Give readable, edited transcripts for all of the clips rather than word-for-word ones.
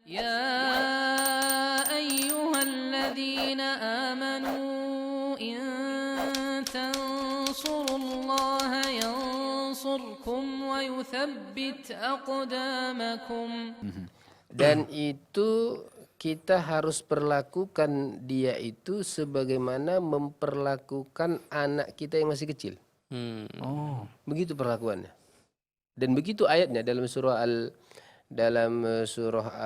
يا أيها الذين آمنوا إن تنصروا الله ينصركم ويثبت أقدامكم. Dan itu kita harus perlakukan dia itu sebagaimana memperlakukan anak kita yang masih kecil. Begitu perlakuannya. Dan begitu ayatnya dalam surah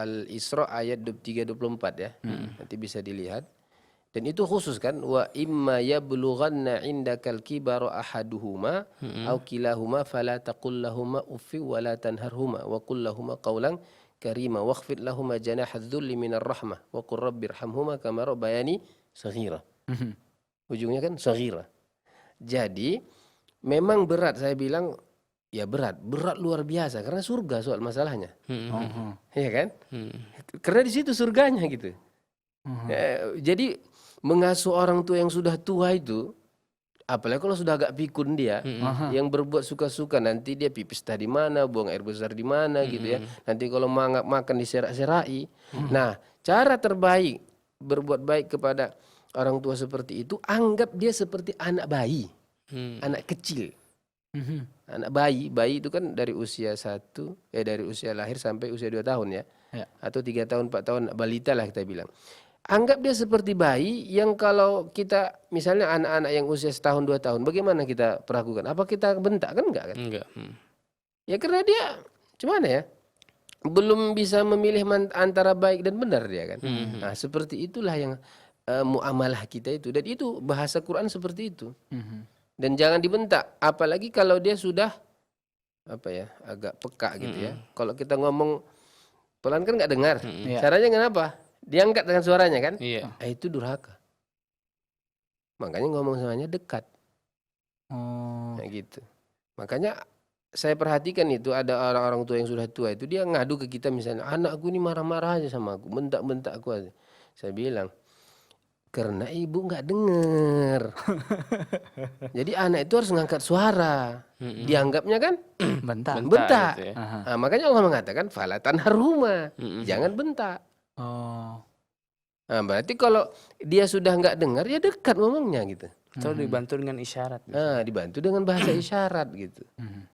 Al-Isra ayat 23-24 ya. Nanti bisa dilihat. Dan itu khusus kan, wa imma yablughanna indakal kibara ahaduhuma aw kilahuma fala taqul lahumā uffi wa la tanharhuma wa qul lahumā qawlan karima wakhfid lahumā janahadz dzulli minar rahmah wa qur rabbirhamhuma kama rabbayani shaghira. Ujungnya kan shaghira. Jadi memang berat, saya bilang ya berat luar biasa karena surga soal masalahnya. Iya kan? Karena di situ surganya gitu. Jadi mengasuh orang tua yang sudah tua itu, apalagi kalau sudah agak pikun dia, yang berbuat suka-suka, nanti dia pipis tadi mana, buang air besar di mana gitu ya. Nanti kalau makan diserak-serai. Nah, cara terbaik berbuat baik kepada orang tua seperti itu, anggap dia seperti anak bayi, anak kecil. Anak bayi itu kan dari usia dari usia lahir sampai usia 2 tahun ya. Atau 3 tahun, 4 tahun, balita lah kita bilang. Anggap dia seperti bayi yang kalau kita misalnya anak-anak yang usia 1 tahun 2 tahun, bagaimana kita perlakukan? Apa kita bentak kan enggak kan? Enggak. Ya karena dia gimana ya? Belum bisa memilih antara baik dan benar dia kan. Nah, seperti itulah yang muamalah kita itu, dan itu bahasa Quran seperti itu. Dan jangan dibentak, apalagi kalau dia sudah agak peka gitu ya. Kalau kita ngomong pelan kan nggak dengar. Caranya kenapa? Diangkat dengan suaranya kan? Itu durhaka. Makanya ngomong samanya dekat. Nah gitu. Makanya saya perhatikan itu ada orang-orang tua yang sudah tua itu, dia ngadu ke kita misalnya, anakku ini marah-marah aja sama aku, bentak-bentak aku aja. Saya bilang, karena ibu nggak dengar. Jadi anak itu harus ngangkat suara. Dianggapnya kan bentak. Gitu ya. Nah, makanya Allah mengatakan fala tanharhuma, jangan bentak. Nah, berarti kalau dia sudah nggak dengar ya dekat ngomongnya gitu. Atau dibantu dengan isyarat. Nah, dibantu dengan bahasa isyarat gitu.